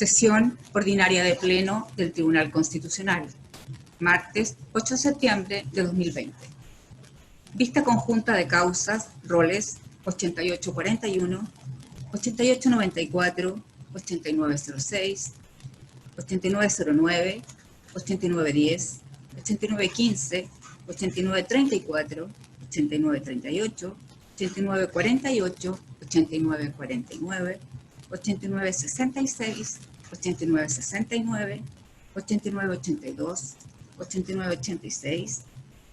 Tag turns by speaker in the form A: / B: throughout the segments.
A: Sesión ordinaria de Pleno del Tribunal Constitucional, martes 8 de septiembre de 2020. Vista conjunta de causas, roles 8841, 8894, 8906, 8909, 8910, 8915, 8934, 8938, 8948, 8949, 8966, 8969, 8982, 8986,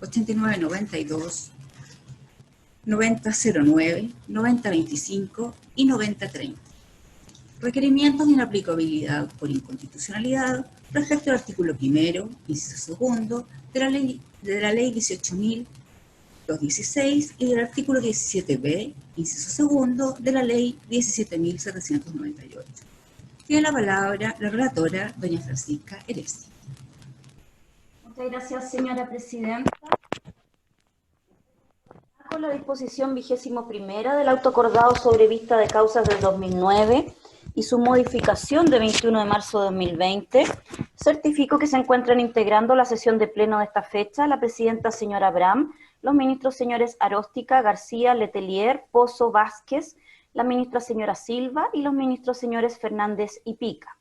A: 8992, 9009, 9025 y 9030. Requerimientos de inaplicabilidad por inconstitucionalidad respecto al artículo 1º, inciso 2 de la ley 18.216 y del artículo 17b, inciso 2 de la ley 17.798. Tiene la palabra la relatora, doña Francisca Eresti.
B: Muchas gracias, señora presidenta. Con la disposición 21ª del auto acordado sobre vista de causas del 2009 y su modificación de 21 de marzo de 2020, certifico que se encuentran integrando la sesión de pleno de esta fecha la presidenta señora Abram, los ministros señores Aróstica, García, Letelier, Pozo, Vázquez, la ministra señora Silva y los ministros señores Fernández y Pica.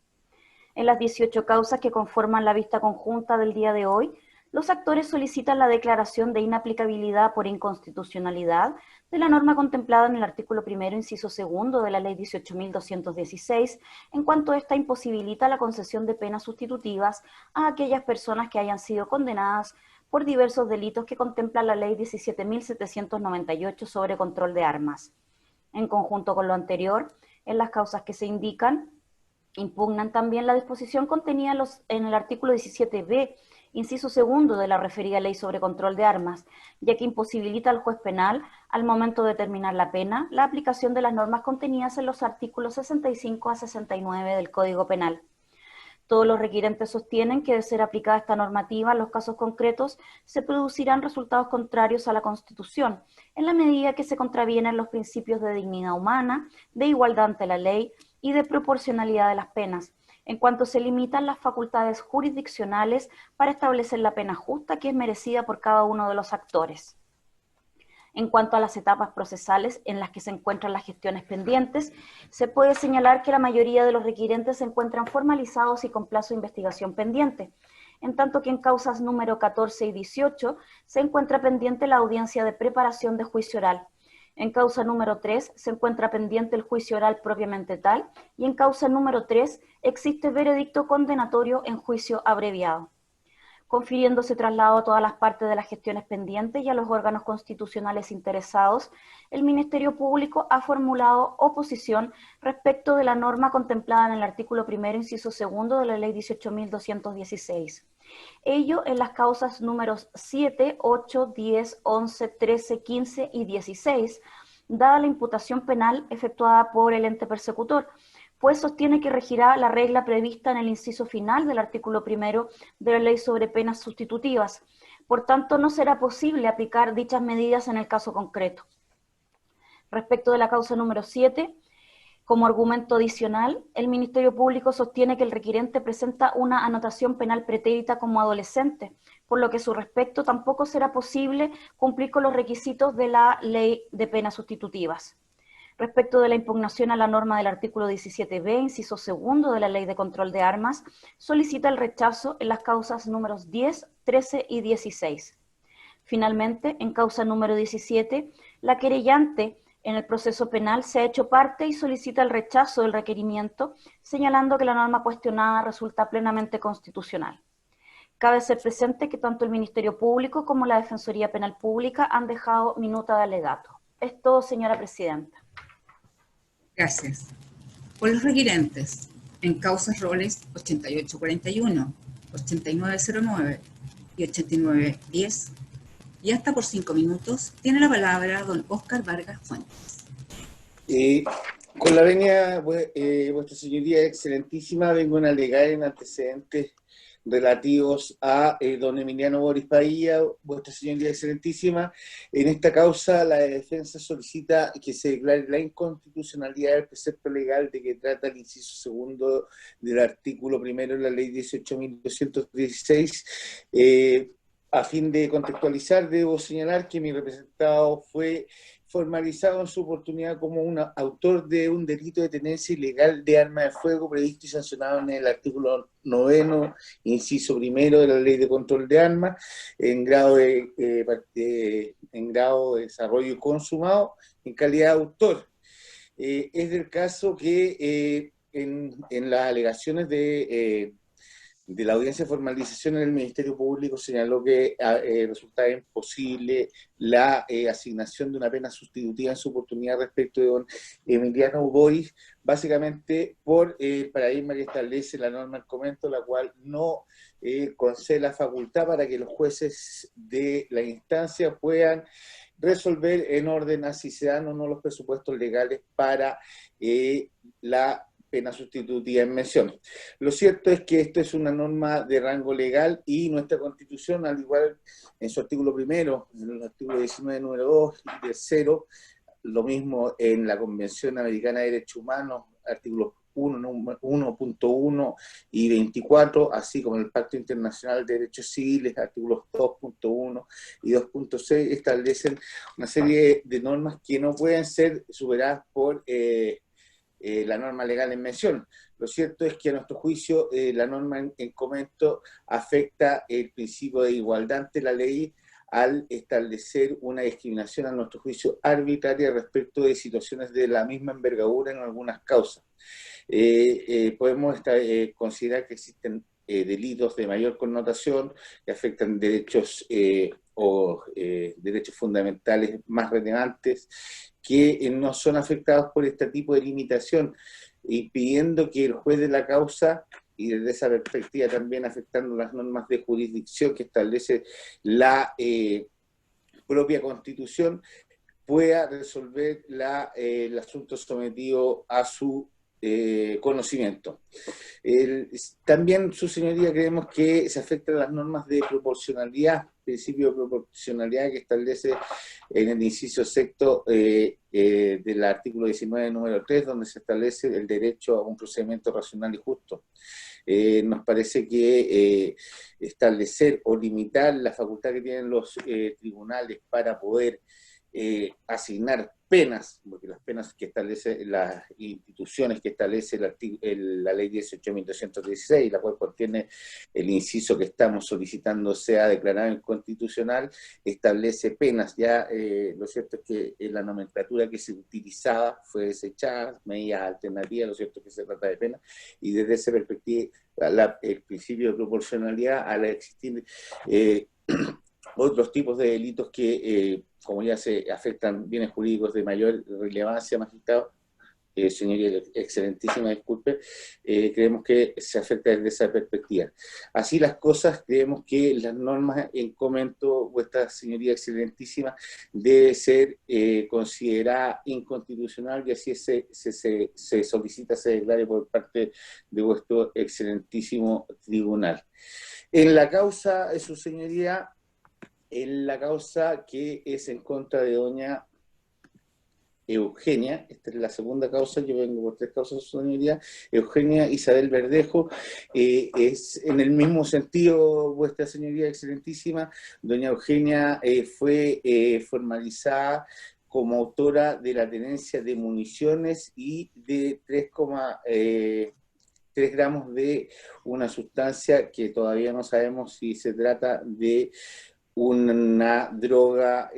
B: En las 18 causas que conforman la vista conjunta del día de hoy, los actores solicitan la declaración de inaplicabilidad por inconstitucionalidad de la norma contemplada en el artículo 1º, inciso 2 de la ley 18.216, en cuanto esta imposibilita la concesión de penas sustitutivas a aquellas personas que hayan sido condenadas por diversos delitos que contempla la ley 17.798 sobre control de armas. En conjunto con lo anterior, en las causas que se indican, impugnan también la disposición contenida en el artículo 17b, inciso 2 de la referida ley sobre control de armas, ya que imposibilita al juez penal, al momento de determinar la pena, la aplicación de las normas contenidas en los artículos 65 a 69 del Código Penal. Todos los requirentes sostienen que, de ser aplicada esta normativa en los casos concretos, se producirán resultados contrarios a la Constitución, en la medida que se contravienen los principios de dignidad humana, de igualdad ante la ley y de proporcionalidad de las penas, en cuanto se limitan las facultades jurisdiccionales para establecer la pena justa que es merecida por cada uno de los actores. En cuanto a las etapas procesales en las que se encuentran las gestiones pendientes, se puede señalar que la mayoría de los requirentes se encuentran formalizados y con plazo de investigación pendiente, en tanto que en causas número 14 y 18 se encuentra pendiente la audiencia de preparación de juicio oral. En causa número 3 se encuentra pendiente el juicio oral propiamente tal, y en causa número 3 existe veredicto condenatorio en juicio abreviado. Confiriéndose traslado a todas las partes de las gestiones pendientes y a los órganos constitucionales interesados, el Ministerio Público ha formulado oposición respecto de la norma contemplada en el artículo 1º, inciso 2 de la ley 18.216. Ello en las causas números 7, 8, 10, 11, 13, 15 y 16, dada la imputación penal efectuada por el ente persecutor, pues sostiene que regirá la regla prevista en el inciso final del artículo 1º de la ley sobre penas sustitutivas. Por tanto, no será posible aplicar dichas medidas en el caso concreto. Respecto de la causa número 7, como argumento adicional, el Ministerio Público sostiene que el requirente presenta una anotación penal pretérita como adolescente, por lo que a su respecto tampoco será posible cumplir con los requisitos de la ley de penas sustitutivas. Respecto de la impugnación a la norma del artículo 17b, inciso 2 de la Ley de Control de Armas, solicita el rechazo en las causas números 10, 13 y 16. Finalmente, en causa número 17, la querellante en el proceso penal se ha hecho parte y solicita el rechazo del requerimiento, señalando que la norma cuestionada resulta plenamente constitucional. Cabe ser presente que tanto el Ministerio Público como la Defensoría Penal Pública han dejado minuta de alegato. Es todo, señora presidenta.
A: Gracias. Por los requirentes, en causas roles 8841, 8909 y 8910, y hasta por 5 minutos, tiene la palabra don Óscar Vargas Fuentes.
C: Con la venia, vuestra señoría excelentísima, vengo a alegar en antecedentes relativos a don Emiliano Boris Padilla, vuestra señoría excelentísima. En esta causa la defensa solicita que se declare la inconstitucionalidad del precepto legal de que trata el inciso segundo del artículo primero de la ley 18.216. A fin de contextualizar, debo señalar que mi representado fue formalizado en su oportunidad como un autor de un delito de tenencia ilegal de arma de fuego previsto y sancionado en el artículo 9, inciso primero de la Ley de Control de Armas, en grado de desarrollo consumado, en calidad de autor. Es del caso que en las alegaciones de la audiencia de formalización en el Ministerio Público señaló que resultaba imposible la asignación de una pena sustitutiva en su oportunidad respecto de don Emiliano Boris, básicamente por el paradigma que establece la norma del comento, la cual no concede la facultad para que los jueces de la instancia puedan resolver en orden a si se dan o no los presupuestos legales para la pena sustitutiva en mención. Lo cierto es que esto es una norma de rango legal y nuestra Constitución, al igual en su artículo primero, en el artículo 19, número 2 y tercero, lo mismo en la Convención Americana de Derechos Humanos, artículos 1.1 y 24, así como el Pacto Internacional de Derechos Civiles, artículos 2.1 y 2.6, establecen una serie de normas que no pueden ser superadas por la norma legal en mención. Lo cierto es que a nuestro juicio la norma en comento afecta el principio de igualdad ante la ley al establecer una discriminación a nuestro juicio arbitraria respecto de situaciones de la misma envergadura en algunas causas. Podemos considerar que existen delitos de mayor connotación que afectan derechos derechos fundamentales más relevantes que no son afectados por este tipo de limitación, impidiendo que el juez de la causa, y desde esa perspectiva también afectando las normas de jurisdicción que establece la propia Constitución, pueda resolver el asunto sometido a su conocimiento. También, su señoría, creemos que se afectan las normas de proporcionalidad, principio de proporcionalidad que establece en el inciso sexto del artículo 19, número 3, donde se establece el derecho a un procedimiento racional y justo. Nos parece que establecer o limitar la facultad que tienen los tribunales para poder asignar penas, porque las penas que establecen las instituciones que establece la ley 18.216, la cual contiene el inciso que estamos solicitando sea declarado inconstitucional, establece penas. Ya lo cierto es que la nomenclatura que se utilizaba fue desechada, medidas alternativas, lo cierto es que se trata de penas, y desde esa perspectiva el principio de proporcionalidad al existir otros tipos de delitos que, como ya se afectan bienes jurídicos de mayor relevancia, magistrado, señoría excelentísima, disculpe, creemos que se afecta desde esa perspectiva. Así las cosas, creemos que las normas en comento, vuestra señoría excelentísima, debe ser considerada inconstitucional y así se solicita, se declare por parte de vuestro excelentísimo tribunal. En la causa, su señoría, en la causa que es en contra de doña Eugenia, esta es la segunda causa, yo vengo por tres causas, su señoría, Eugenia Isabel Verdejo, es en el mismo sentido, vuestra señoría excelentísima, doña Eugenia fue formalizada como autora de la tenencia de municiones y de 3 gramos de una sustancia que todavía no sabemos si se trata de una droga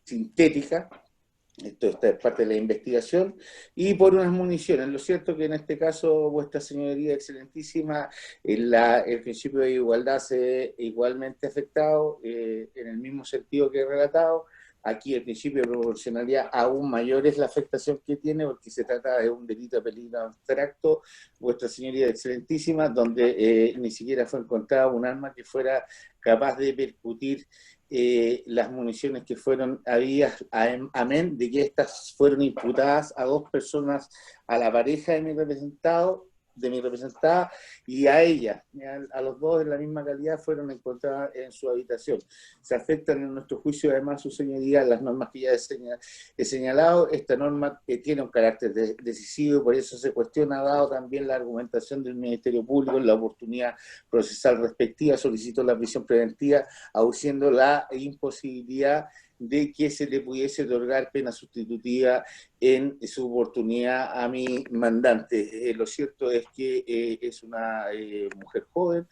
C: sintética. Esto está es parte de la investigación, y por unas municiones. Lo cierto es que en este caso, vuestra señoría excelentísima, el principio de igualdad se ve igualmente afectado, en el mismo sentido que he relatado. Aquí el principio de proporcionalidad aún mayor es la afectación que tiene, porque se trata de un delito de peligro abstracto, vuestra señoría excelentísima, donde ni siquiera fue encontrada un arma que fuera capaz de percutir las municiones que fueron habidas, amén de que estas fueron imputadas a 2 personas, a la pareja de mi representado, de mi representada y a ella, a los dos en la misma calidad, fueron encontradas en su habitación. Se afectan en nuestro juicio, además, su señoría, las normas que ya he señalado. Esta norma tiene un carácter decisivo, por eso se cuestiona, dado también la argumentación del Ministerio Público en la oportunidad procesal respectiva, solicitó la prisión preventiva, aduciendo la imposibilidad de que se le pudiese otorgar pena sustitutiva en su oportunidad a mi mandante. Lo cierto es que es una mujer joven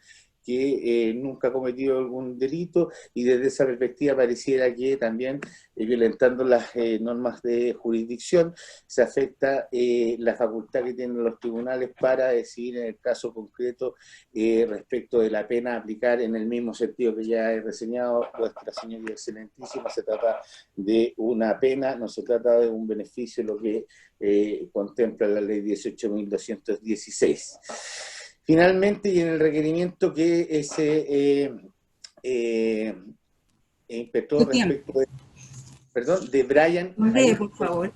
C: que nunca ha cometido algún delito y desde esa perspectiva pareciera que también violentando las normas de jurisdicción se afecta la facultad que tienen los tribunales para decidir en el caso concreto respecto de la pena a aplicar en el mismo sentido que ya he reseñado vuestra señoría excelentísima. Se trata de una pena, no se trata de un beneficio, lo que contempla la ley 18.216. Finalmente, y en el requerimiento que se impetó respecto de, perdón, de Brian...
A: Redondee, por favor.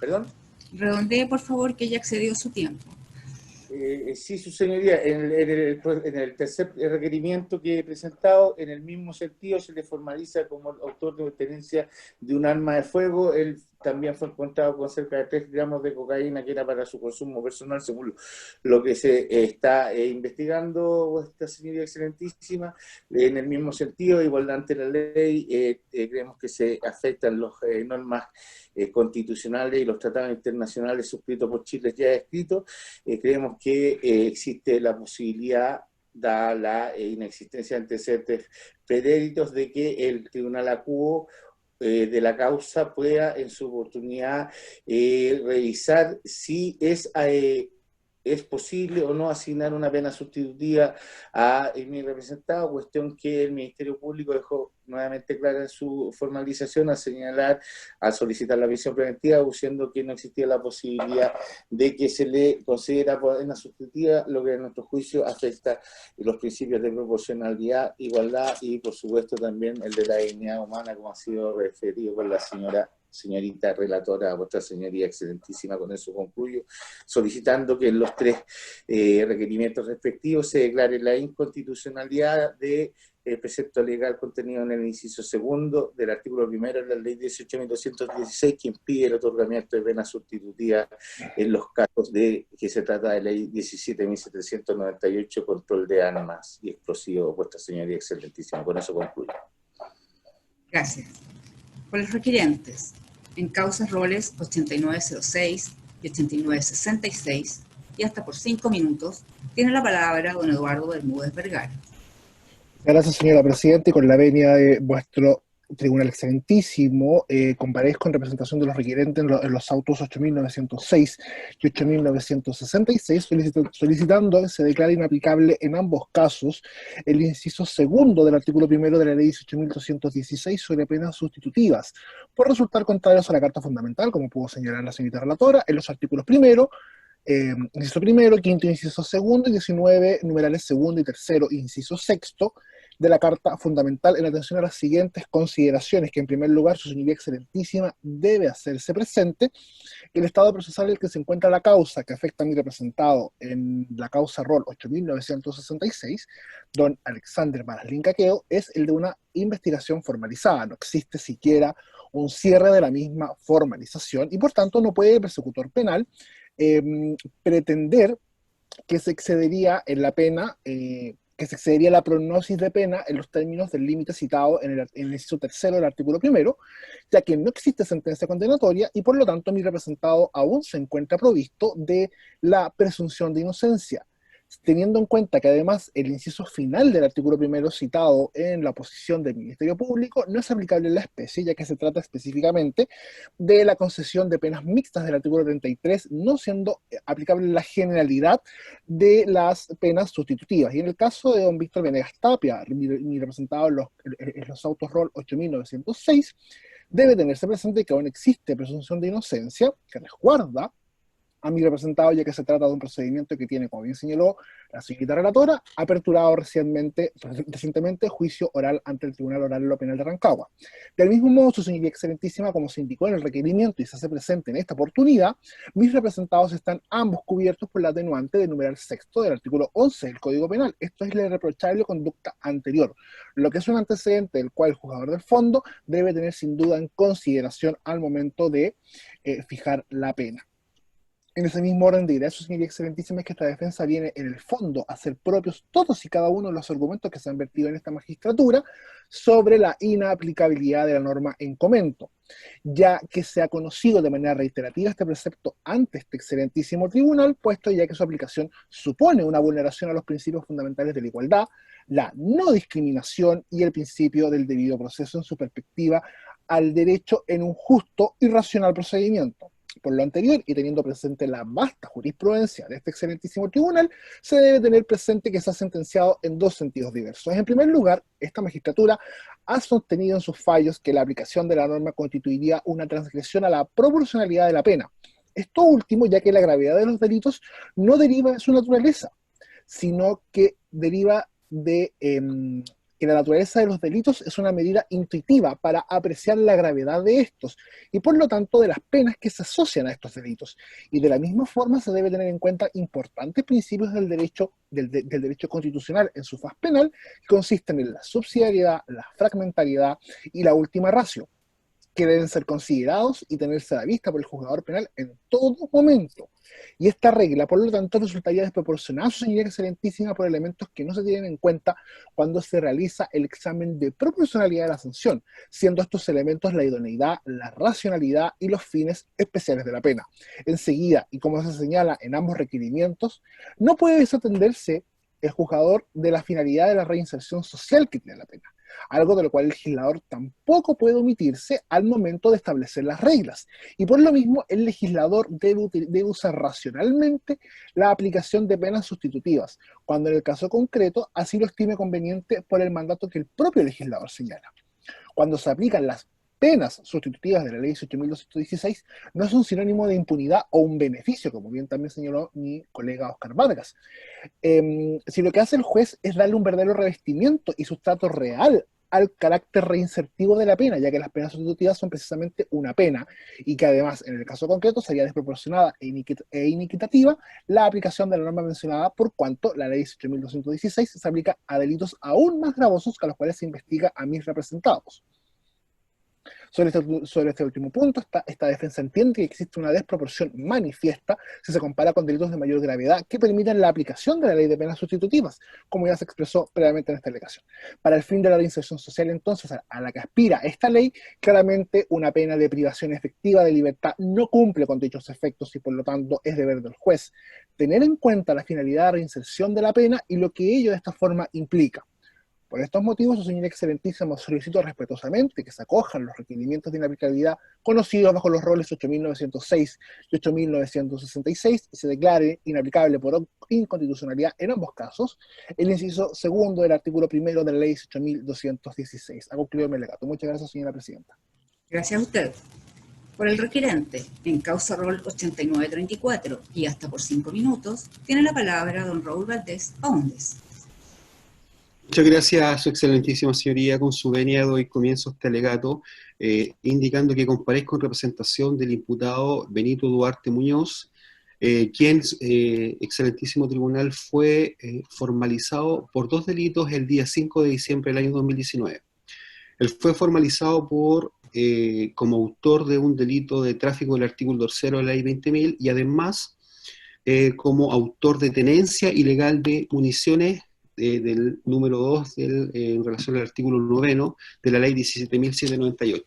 C: ¿Perdón?
A: Redondee, por favor, que ya excedió su tiempo.
C: Sí, su señoría, en el tercer requerimiento que he presentado, en el mismo sentido se le formaliza como autor de tenencia de un arma de fuego. Él también fue encontrado con cerca de 3 gramos de cocaína que era para su consumo personal, según lo que se está investigando, vuestra señoría excelentísima. En el mismo sentido, igualdad ante la ley, creemos que se afectan las normas constitucionales y los tratados internacionales suscritos por Chile ya escritos. Creemos que existe la posibilidad, dada la inexistencia de antecedentes predéritos, de que el tribunal acuo de la causa pueda en su oportunidad revisar si es posible o no asignar una pena sustitutiva a mi representado, cuestión que el Ministerio Público dejó nuevamente clara en su formalización al solicitar la prisión preventiva, diciendo que no existía la posibilidad de que se le considera pena sustitutiva, lo que en nuestro juicio afecta los principios de proporcionalidad, igualdad y por supuesto también el de la dignidad humana, como ha sido referido por la señorita relatora, vuestra señoría excelentísima. Con eso concluyo, solicitando que en los 3 requerimientos respectivos se declare la inconstitucionalidad del precepto legal contenido en el inciso segundo del artículo 1 de la ley 18.216, que impide el otorgamiento de pena sustitutiva en los casos de que se trata de ley 17.798, control de armas y explosivos, vuestra señoría excelentísima. Con eso concluyo.
A: Gracias. Por los requirientes, en causas roles 8906 y 8966, y hasta por 5 minutos, tiene la palabra don Eduardo Bermúdez Vergara.
D: Gracias, señora Presidenta, y con la venia de vuestro Tribunal Excelentísimo, comparezco en representación de los requirentes en los autos 8.906 y 8.966, solicitando que se declare inaplicable en ambos casos el inciso segundo del artículo 1 de la ley 18.216 sobre penas sustitutivas, por resultar contrarios a la Carta Fundamental, como pudo señalar la señorita relatora, en los artículos inciso primero, quinto, inciso segundo, y 19, numerales segundo y tercero, inciso sexto, de la Carta Fundamental, en atención a las siguientes consideraciones: que en primer lugar, su señoría excelentísima debe hacerse presente que el estado procesal en el que se encuentra la causa que afecta a mi representado en la causa rol 8.966, don Alexander Maraslin Caqueo, es el de una investigación formalizada. No existe siquiera un cierre de la misma formalización y por tanto no puede el persecutor penal pretender que se excedería en la pena, que se excedería la prognosis de pena en los términos del límite citado en el inciso tercero del artículo 1, ya que no existe sentencia condenatoria y por lo tanto mi representado aún se encuentra provisto de la presunción de inocencia, teniendo en cuenta que además el inciso final del artículo 1 citado en la posición del Ministerio Público no es aplicable en la especie, ya que se trata específicamente de la concesión de penas mixtas del artículo 33, no siendo aplicable la generalidad de las penas sustitutivas. Y en el caso de don Víctor Venegas Tapia, mi representado en los autos rol 8.906, debe tenerse presente que aún existe presunción de inocencia que resguarda a mi representado, ya que se trata de un procedimiento que tiene, como bien señaló la señorita relatora, aperturado recientemente juicio oral ante el Tribunal Oral en lo Penal de Rancagua. Del mismo modo, su señoría excelentísima, como se indicó en el requerimiento y se hace presente en esta oportunidad, mis representados están ambos cubiertos por la atenuante del numeral sexto del artículo 11 del Código Penal. Esto es la irreprochable conducta anterior, lo que es un antecedente del cual el juzgador del fondo debe tener sin duda en consideración al momento de fijar la pena. En ese mismo orden de ideas, su señoría excelentísima, es que esta defensa viene en el fondo a ser propios todos y cada uno de los argumentos que se han vertido en esta magistratura sobre la inaplicabilidad de la norma en comento, ya que se ha conocido de manera reiterativa este precepto ante este excelentísimo tribunal, puesto ya que su aplicación supone una vulneración a los principios fundamentales de la igualdad, la no discriminación y el principio del debido proceso en su perspectiva al derecho en un justo y racional procedimiento. Por lo anterior, y teniendo presente la vasta jurisprudencia de este excelentísimo tribunal, se debe tener presente que se ha sentenciado en dos sentidos diversos. En primer lugar, esta magistratura ha sostenido en sus fallos que la aplicación de la norma constituiría una transgresión a la proporcionalidad de la pena. Esto último, ya que la gravedad de los delitos no deriva de su naturaleza, sino que deriva de que la naturaleza de los delitos es una medida intuitiva para apreciar la gravedad de estos y por lo tanto de las penas que se asocian a estos delitos. Y de la misma forma se debe tener en cuenta importantes principios del derecho constitucional en su faz penal, que consisten en la subsidiariedad, la fragmentariedad y la ultima ratio, que deben ser considerados y tenerse a la vista por el juzgador penal en todo momento. Y esta regla, por lo tanto, resultaría desproporcionada a su señoría excelentísima por elementos que no se tienen en cuenta cuando se realiza el examen de proporcionalidad de la sanción, siendo estos elementos la idoneidad, la racionalidad y los fines especiales de la pena. Enseguida, y como se señala en ambos requerimientos, no puede desatenderse el juzgador de la finalidad de la reinserción social que tiene la pena, algo de lo cual el legislador tampoco puede omitirse al momento de establecer las reglas. Y por lo mismo, el legislador debe usar racionalmente la aplicación de penas sustitutivas, cuando en el caso concreto así lo estime conveniente por el mandato que el propio legislador señala. Cuando se aplican las penas sustitutivas de la ley 18.216, no es un sinónimo de impunidad o un beneficio, como bien también señaló mi colega Oscar Vargas. Si lo que hace el juez es darle un verdadero revestimiento y sustrato real al carácter reinsertivo de la pena, ya que las penas sustitutivas son precisamente una pena, y que además, en el caso concreto, sería desproporcionada e inequitativa la aplicación de la norma mencionada, por cuanto la ley 18.216 se aplica a delitos aún más gravosos que a los cuales se investiga a mis representados. Sobre este último punto, esta defensa entiende que existe una desproporción manifiesta si se compara con delitos de mayor gravedad que permitan la aplicación de la ley de penas sustitutivas, como ya se expresó previamente en esta alegación. Para el fin de la reinserción social, entonces, a la que aspira esta ley, claramente una pena de privación efectiva de libertad no cumple con dichos efectos y por lo tanto es deber del juez tener en cuenta la finalidad de reinserción de la pena y lo que ello de esta forma implica. Por estos motivos, su señoría excelentísima, solicito respetuosamente que se acojan los requerimientos de inaplicabilidad conocidos bajo los roles 8.906 y 8.966 y se declare inaplicable por inconstitucionalidad en ambos casos el inciso segundo del artículo primero de la ley 8.216. Ha concluido mi alegato. Muchas gracias, señora presidenta.
A: Gracias a usted. Por el requerente, en causa rol 8934 y hasta por 5 minutos, tiene la palabra don Raúl Valdés Paúndes.
E: Muchas gracias a su excelentísima señoría. Con su venia doy comienzo a este alegato, indicando que comparezco en representación del imputado Benito Duarte Muñoz, quien, excelentísimo tribunal, fue formalizado por dos delitos el día 5 de diciembre del año 2019. Él fue formalizado como autor de un delito de tráfico del artículo 3 de la ley 20.000 y además como autor de tenencia ilegal de municiones del número 2 en relación al artículo 9 de la ley 17.798.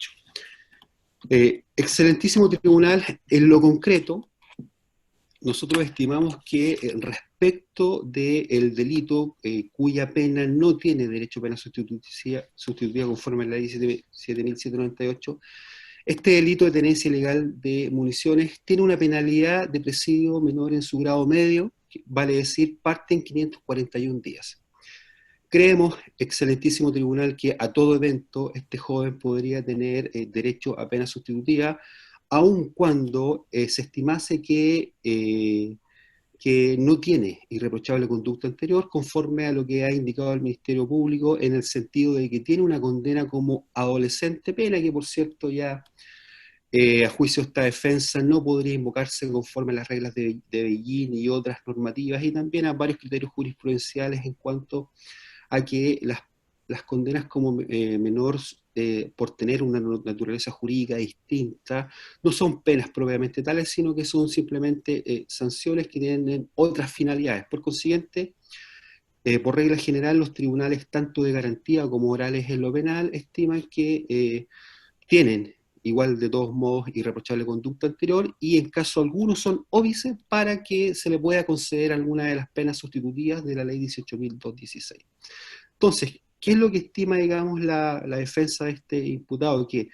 E: Excelentísimo tribunal, en lo concreto, nosotros estimamos que respecto del delito cuya pena no tiene derecho a pena sustitutiva conforme a la ley 17.798, este delito de tenencia ilegal de municiones tiene una penalidad de presidio menor en su grado medio, vale decir, parte en 541 días. Creemos, excelentísimo tribunal, que a todo evento este joven podría tener derecho a pena sustitutiva, aun cuando se estimase que no tiene irreprochable conducta anterior, conforme a lo que ha indicado el Ministerio Público, en el sentido de que tiene una condena como adolescente, pena que por cierto ya a juicio de esta defensa no podría invocarse conforme a las reglas de Beijing y otras normativas, y también a varios criterios jurisprudenciales en cuanto a que las condenas como menor por tener una naturaleza jurídica distinta no son penas propiamente tales, sino que son simplemente sanciones que tienen otras finalidades. Por consiguiente, por regla general, los tribunales, tanto de garantía como orales en lo penal, estiman que tienen igual de todos modos irreprochable conducta anterior, y en caso alguno son óbices para que se le pueda conceder alguna de las penas sustitutivas de la ley 18.216. Entonces, ¿qué es lo que estima, digamos, la defensa de este imputado? Que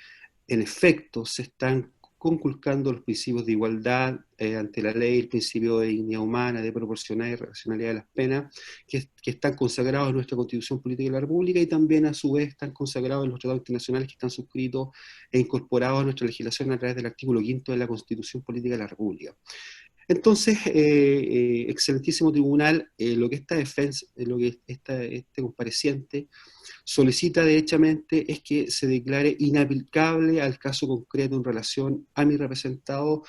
E: en efecto se están conculcando los principios de igualdad ante la ley, el principio de dignidad humana, de proporcionalidad y racionalidad de las penas, que están consagrados en nuestra Constitución Política de la República, y también a su vez están consagrados en los tratados internacionales que están suscritos e incorporados a nuestra legislación a través del artículo 5 de la Constitución Política de la República. Entonces, excelentísimo tribunal, lo que esta defensa, lo que este compareciente solicita derechamente es que se declare inaplicable al caso concreto en relación a mi representado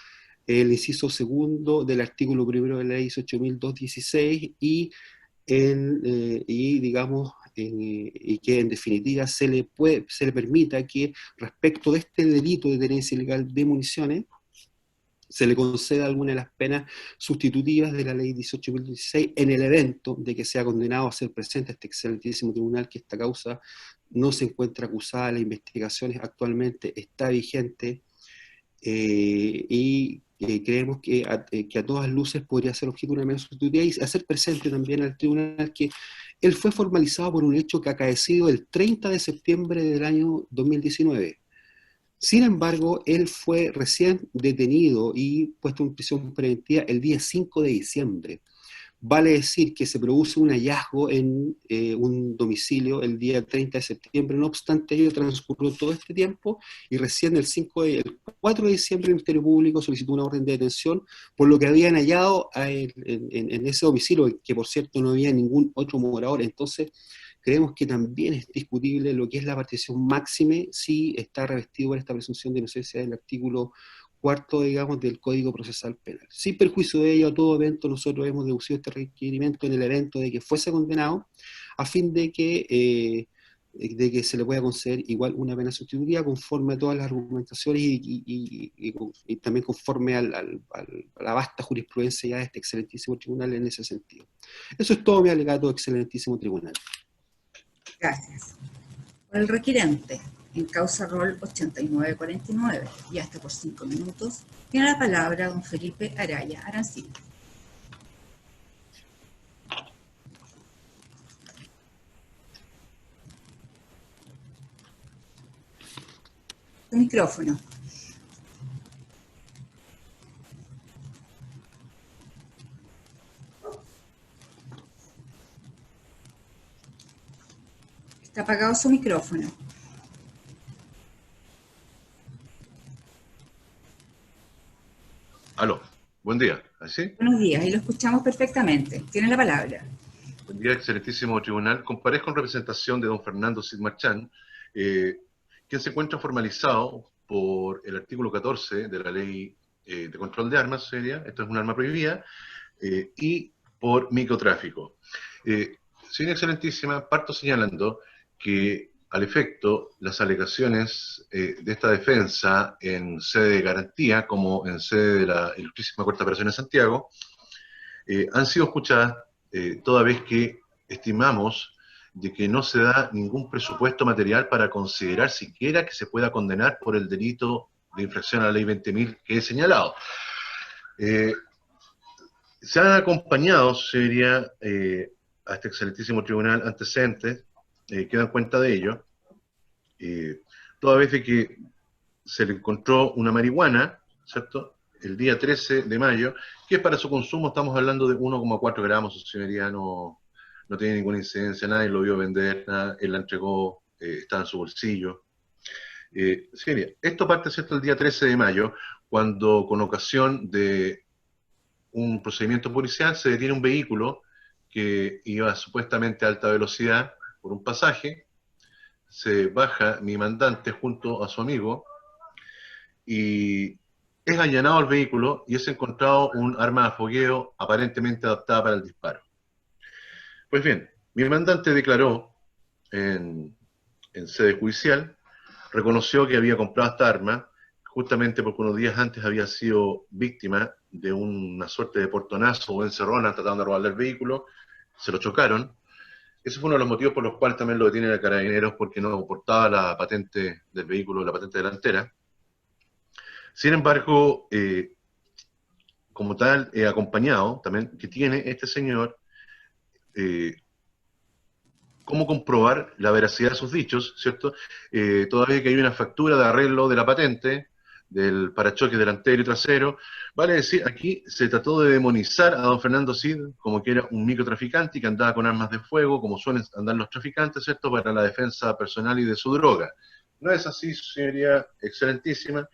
E: el inciso segundo del artículo primero de la ley 18.216 y digamos, y que en definitiva se le permita que respecto de este delito de tenencia ilegal de municiones se le conceda alguna de las penas sustitutivas de la ley 18.016 en el evento de que sea condenado a ser presente este excelentísimo tribunal, que esta causa no se encuentra acusada, las investigaciones actualmente está vigente, y creemos que a todas luces podría ser objeto de una medida sustitutiva, y hacer presente también al tribunal que él fue formalizado por un hecho que ha acaecido el 30 de septiembre del año 2019. Sin embargo, él fue recién detenido y puesto en prisión preventiva el día 5 de diciembre. Vale decir que se produce un hallazgo en un domicilio el día 30 de septiembre, no obstante ello transcurrió todo este tiempo, y recién el 4 de diciembre el Ministerio Público solicitó una orden de detención por lo que habían hallado en ese domicilio, que por cierto no había ningún otro morador. Entonces, creemos que también es discutible lo que es la partición máxime si está revestido por esta presunción de inocencia del artículo 4, digamos, del Código Procesal Penal. Sin perjuicio de ello, a todo evento nosotros hemos deducido este requerimiento en el evento de que fuese condenado, a fin de que se le pueda conceder igual una pena sustitutiva conforme a todas las argumentaciones y también conforme a la vasta jurisprudencia ya de este excelentísimo tribunal en ese sentido. Eso es todo mi alegato, excelentísimo tribunal.
A: Gracias. Por el requirente, en causa rol 8949, y hasta por 5 minutos, tiene la palabra don Felipe Araya Arancibia. Tu micrófono. Está apagado su micrófono.
F: Aló, buen día. ¿Así?
A: Buenos días, y lo escuchamos perfectamente. Tiene la palabra.
F: Buen día, excelentísimo tribunal. Comparezco en representación de don Fernando Cid Marchán, quien se encuentra formalizado por el artículo 14 de la ley de control de armas, seria, esto es un arma prohibida, y por microtráfico. Señora excelentísima, parto señalando que al efecto las alegaciones de esta defensa en sede de garantía como en sede de la Ilustrísima Corte de Apelaciones de Santiago han sido escuchadas toda vez que estimamos de que no se da ningún presupuesto material para considerar siquiera que se pueda condenar por el delito de infracción a la ley 20.000 que he señalado. Se han acompañado, sería, a este excelentísimo tribunal antecedentes que dan cuenta de ello, toda vez de que se le encontró una marihuana, ¿cierto?, el día 13 de mayo, que para su consumo estamos hablando de 1,4 gramos, su señoría no tiene ninguna incidencia, nadie lo vio vender, nada, él la entregó, estaba en su bolsillo. Señoría, esto parte, ¿cierto?, el día 13 de mayo, cuando con ocasión de un procedimiento policial se detiene un vehículo que iba supuestamente a alta velocidad por un pasaje, se baja mi mandante junto a su amigo y es allanado el vehículo y es encontrado un arma de fogueo aparentemente adaptada para el disparo. Pues bien, mi mandante declaró en sede judicial, reconoció que había comprado esta arma justamente porque unos días antes había sido víctima de una suerte de portonazo o encerrona tratando de robarle el vehículo, se lo chocaron. Ese fue uno de los motivos por los cuales también lo detienen a Carabineros, porque no portaba la patente del vehículo, la patente delantera. Sin embargo, como tal, acompañado también, que tiene este señor, cómo comprobar la veracidad de sus dichos, ¿cierto? Todavía que hay una factura de arreglo de la patente, del parachoques delantero y trasero, vale decir, aquí se trató de demonizar a don Fernando Cid como que era un microtraficante y que andaba con armas de fuego, como suelen andar los traficantes, ¿cierto?, para la defensa personal y de su droga. No es así, señoría excelentísima.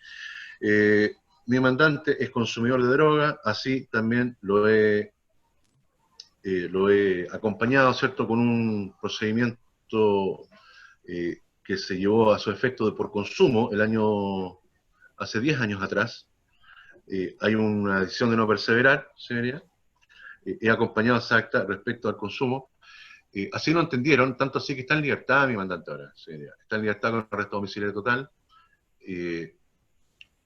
F: Mi mandante es consumidor de droga, así también lo he acompañado, ¿cierto?, con un procedimiento que se llevó a su efecto por consumo hace 10 años atrás. Hay una decisión de no perseverar, señoría. He acompañado a esa acta respecto al consumo. Así lo entendieron, tanto así que está en libertad mi mandante ahora, señoría. Está en libertad con arresto domiciliario total.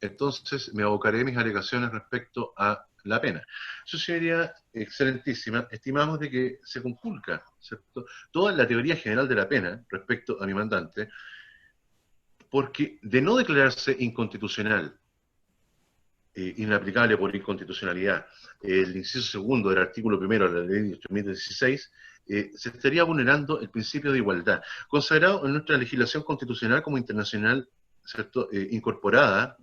F: Entonces me abocaré a mis alegaciones respecto a la pena. Eso, señoría excelentísima, estimamos de que se conculca, ¿cierto?, toda la teoría general de la pena respecto a mi mandante, porque de no declararse inconstitucional, inaplicable por inconstitucionalidad, el inciso segundo del artículo primero de la ley 8.016, se estaría vulnerando el principio de igualdad, consagrado en nuestra legislación constitucional como internacional, ¿cierto?, incorporada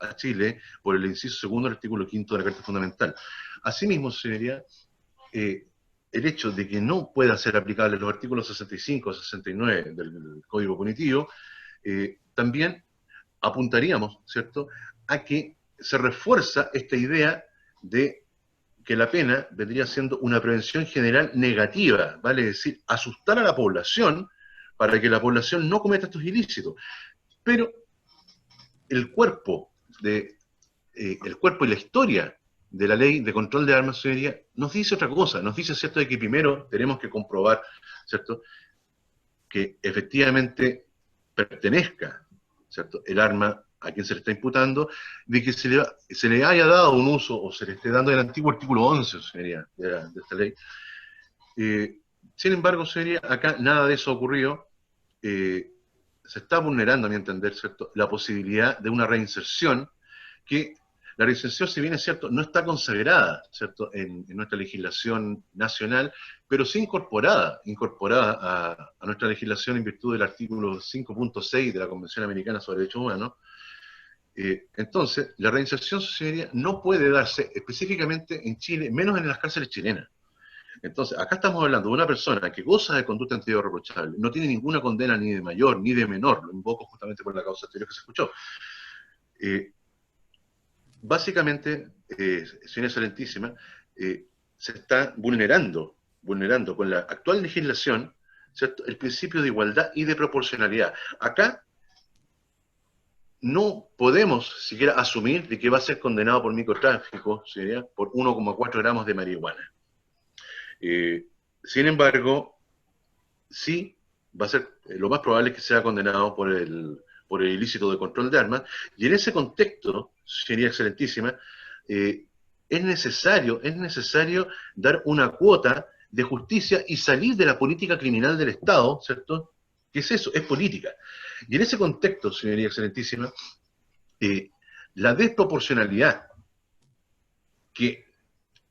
F: a Chile por el inciso segundo del artículo quinto de la Carta Fundamental. Asimismo, señoría, el hecho de que no puedan ser aplicables los artículos 65 o 69 del Código Punitivo, también apuntaríamos, ¿cierto?, a que se refuerza esta idea de que la pena vendría siendo una prevención general negativa, vale decir, asustar a la población para que la población no cometa estos ilícitos. Pero el cuerpo y la historia de la ley de control de armas, señoría, nos dice otra cosa, nos dice, ¿cierto?, de que primero tenemos que comprobar, ¿cierto?, que efectivamente pertenezca, ¿cierto?, el arma a quien se le está imputando, de que se le haya dado un uso o se le esté dando el antiguo artículo 11, señoría, de esta ley. Sin embargo, señoría, acá nada de eso ha ocurrido. Se está vulnerando, a mi entender, ¿cierto?, la posibilidad de una reinserción, que la reinserción, si bien es cierto, no está consagrada, ¿cierto?, en nuestra legislación nacional, pero sí incorporada a nuestra legislación en virtud del artículo 5.6 de la Convención Americana sobre Derechos Humanos. Entonces, la reinserción, señoría, no puede darse específicamente en Chile, menos en las cárceles chilenas. Entonces, acá estamos hablando de una persona que goza de conducta anterior reprochable, no tiene ninguna condena ni de mayor ni de menor, lo invoco justamente por la causa anterior que se escuchó. Básicamente, señora excelentísima, se está vulnerando con la actual legislación, ¿cierto?, el principio de igualdad y de proporcionalidad. Acá no podemos siquiera asumir de que va a ser condenado por microtráfico, ¿sería?, por 1,4 gramos de marihuana. Sin embargo, sí va a ser, lo más probable es que sea condenado por el ilícito de control de armas, y en ese contexto, sería excelentísima, es necesario dar una cuota de justicia y salir de la política criminal del Estado, ¿cierto? ¿Qué es eso? Es política. Y en ese contexto, señoría excelentísima, la desproporcionalidad que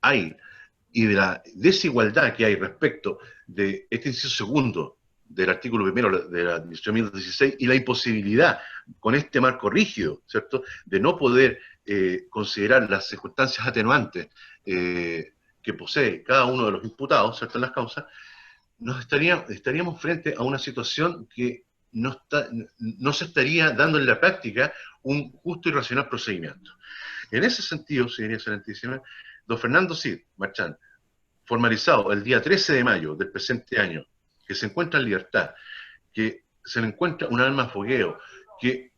F: hay y de la desigualdad que hay respecto de este inciso segundo del artículo primero de la 18.016 y la imposibilidad con este marco rígido, ¿cierto?, de no poder considerar las circunstancias atenuantes que posee cada uno de los imputados, ¿cierto?, en las causas, estaríamos frente a una situación que no se estaría dando en la práctica un justo y racional procedimiento. En ese sentido, señoría excelentísima, don Fernando Cid Marchán, formalizado el día 13 de mayo del presente año, que se encuentra en libertad, que se le encuentra un arma de fogueo, que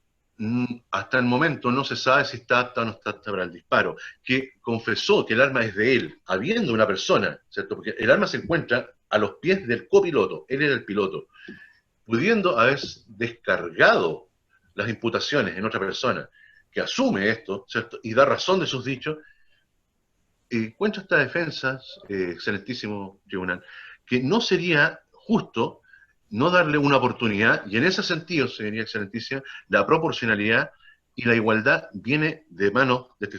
F: hasta el momento no se sabe si está apta o no está apta para el disparo, que confesó que el arma es de él, habiendo una persona, ¿cierto? Porque el arma se encuentra a los pies del copiloto, él era el piloto, pudiendo haber descargado las imputaciones en otra persona que asume esto, ¿cierto? Y da razón de sus dichos, encuentro esta defensa, excelentísimo tribunal, que no sería justo no darle una oportunidad, y en ese sentido, señoría excelentísima, la proporcionalidad y la igualdad viene de manos de este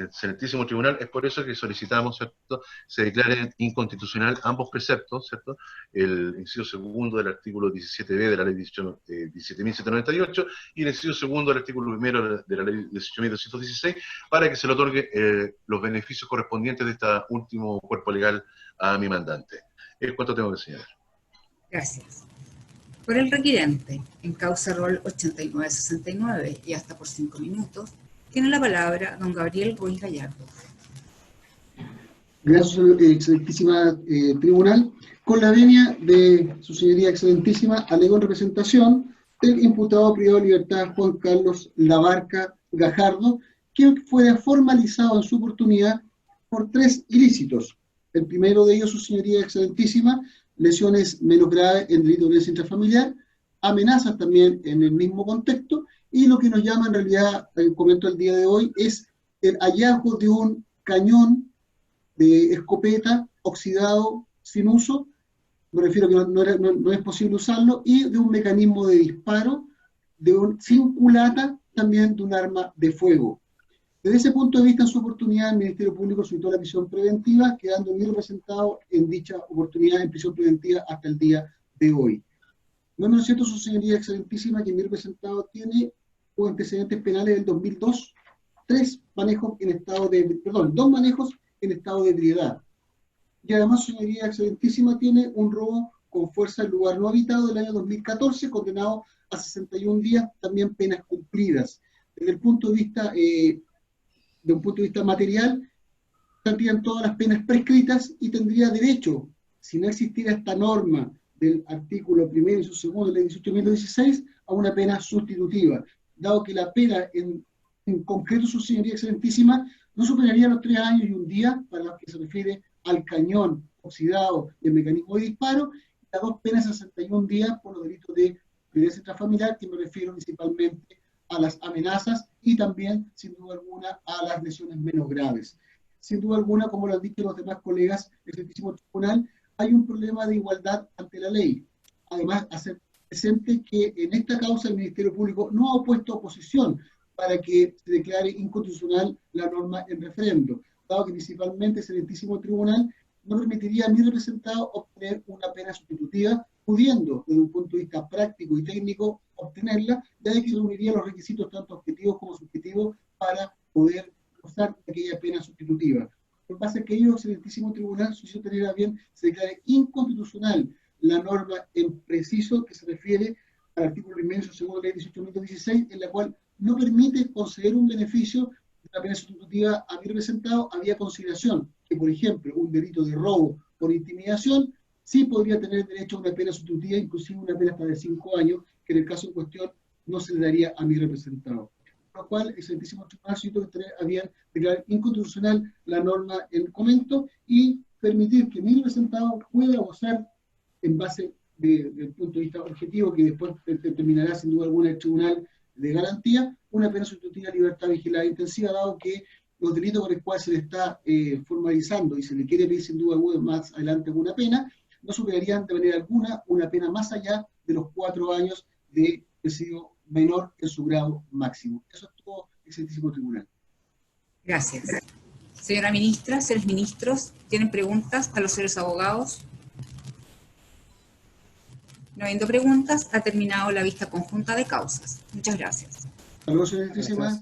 F: excelentísimo tribunal. Es por eso que solicitamos, ¿cierto?, se declaren inconstitucional ambos preceptos, ¿cierto?, el inciso segundo del artículo 17b de la ley 17.798 y el inciso segundo del artículo primero de la ley 18.216, para que se le otorgue los beneficios correspondientes de este último cuerpo legal a mi mandante. Es cuanto tengo que señalar.
A: Gracias. Por el requirente, en causa rol 8969 y hasta por 5 minutos, tiene la palabra don Gabriel Ruiz Gallardo.
G: Gracias, excelentísima tribunal. Con la venia de su señoría excelentísima, alego en representación del imputado privado de libertad Juan Carlos Labarca Gajardo, quien fue formalizado en su oportunidad por 3 ilícitos. El primero de ellos, su señoría excelentísima, lesiones menos graves en delito de violencia intrafamiliar, amenazas también en el mismo contexto, y lo que nos llama en realidad, el comento del día de hoy, es el hallazgo de un cañón de escopeta oxidado sin uso, me refiero a que no es posible usarlo, y de un mecanismo de disparo, sin culata, también de un arma de fuego. Desde ese punto de vista, en su oportunidad, el Ministerio Público solicitó la prisión preventiva, quedando mi representado en dicha oportunidad en prisión preventiva hasta el día de hoy. No es menos cierto, su señoría excelentísima, que mi representado tiene antecedentes penales del 2002, 2 manejos en estado de ebriedad. Y además, su señoría excelentísima tiene un robo con fuerza en lugar no habitado del año 2014, condenado a 61 días, también penas cumplidas. Desde el punto de vista de un punto de vista material, tendrían todas las penas prescritas y tendría derecho, si no existiera esta norma del artículo primero y su segundo de la ley 18.216, a una pena sustitutiva, dado que la pena en concreto, su señoría excelentísima, no superaría los 3 años y 1 día para lo que se refiere al cañón oxidado y el mecanismo de disparo, y las 2 penas de 61 días por los delitos de violencia intrafamiliar, que me refiero principalmente a las amenazas y también, sin duda alguna, a las lesiones menos graves. Sin duda alguna, como lo han dicho los demás colegas del excelentísimo tribunal, hay un problema de igualdad ante la ley. Además, hacer presente que en esta causa el Ministerio Público no ha opuesto oposición para que se declare inconstitucional la norma en referendo, dado que principalmente el excelentísimo tribunal no permitiría a mi representado obtener una pena sustitutiva, pudiendo, desde un punto de vista práctico y técnico, obtenerla, ya que reuniría los requisitos tanto objetivos como subjetivos para poder gozar de aquella pena sustitutiva. Por base a que ello, el excelentísimo tribunal solicitó tener a bien se declare inconstitucional la norma en preciso que se refiere al artículo primero segundo de la ley 18.216, en la cual no permite conceder un beneficio de la pena sustitutiva a mi representado, había consideración que, por ejemplo, un delito de robo por intimidación sí podría tener derecho a una pena sustitutiva, inclusive una pena hasta de 5 años, que en el caso en cuestión no se le daría a mi representado. Por lo cual, el excelentísimo tribunal solicitó que habían declarar inconstitucional la norma en comento y permitir que mi representado pueda gozar, en base del punto de vista objetivo, que después determinará sin duda alguna el tribunal de garantía, una pena sustitutiva de libertad vigilada intensiva, dado que los delitos por los cuales se le está formalizando y se le quiere pedir sin duda alguna más adelante alguna pena, no superarían de manera alguna una pena más allá de los 4 años de presidio menor en su grado máximo. Eso es todo, excelentísimo tribunal.
A: Gracias. Señora ministra, señores ministros, ¿tienen preguntas a los señores abogados? No habiendo preguntas, ha terminado la vista conjunta de causas. Muchas gracias.
G: Saludos, excelentísima.